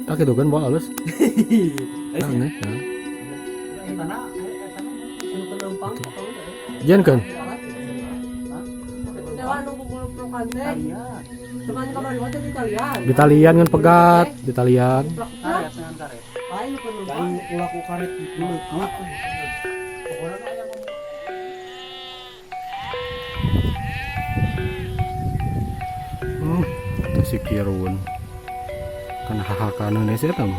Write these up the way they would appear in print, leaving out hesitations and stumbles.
Tak itu kan bawa halus. Aneh. Jan kan? Di talian kan pegat, di talian. Itu si Kirun. Kan hak-hak Indonesia tam.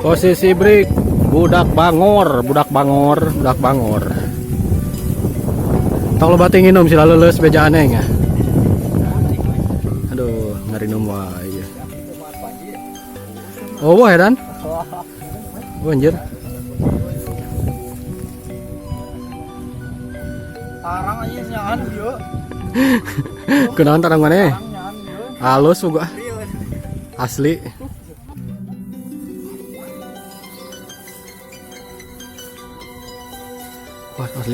Posisi break budak bangor. Tong lo bating minum sila lulus beja aneh ya. Aduh, ngari minum wae. Oh, wah dan. Oh, anjir. Tarang aja nyaan yuk. Kenalan tarang mana? Halus juga. Asli. Wah, asli.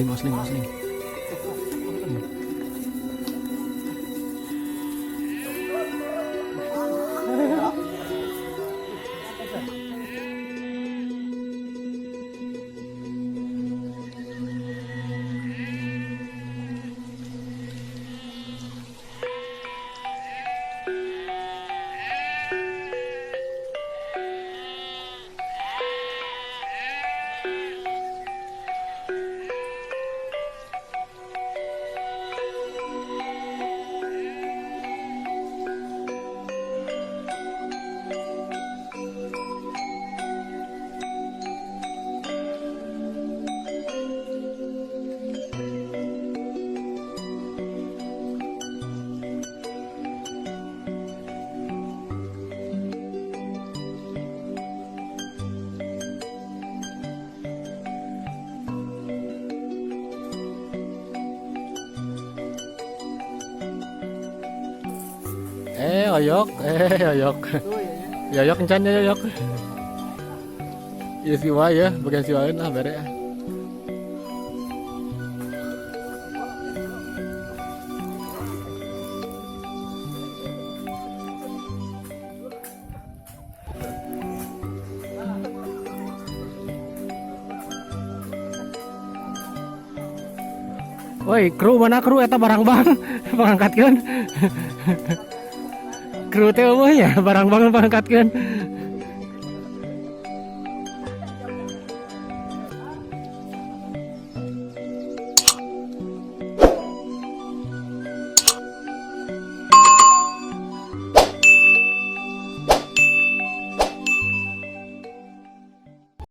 Oyok. Yoyok encan ya yoyok. Ya siwa ya, bagian siwain lah bere. Woi, kru mana kru eta barang-barang pangangkatkeun. Kru teh eueuh ya barang-barang pangangkatkeun.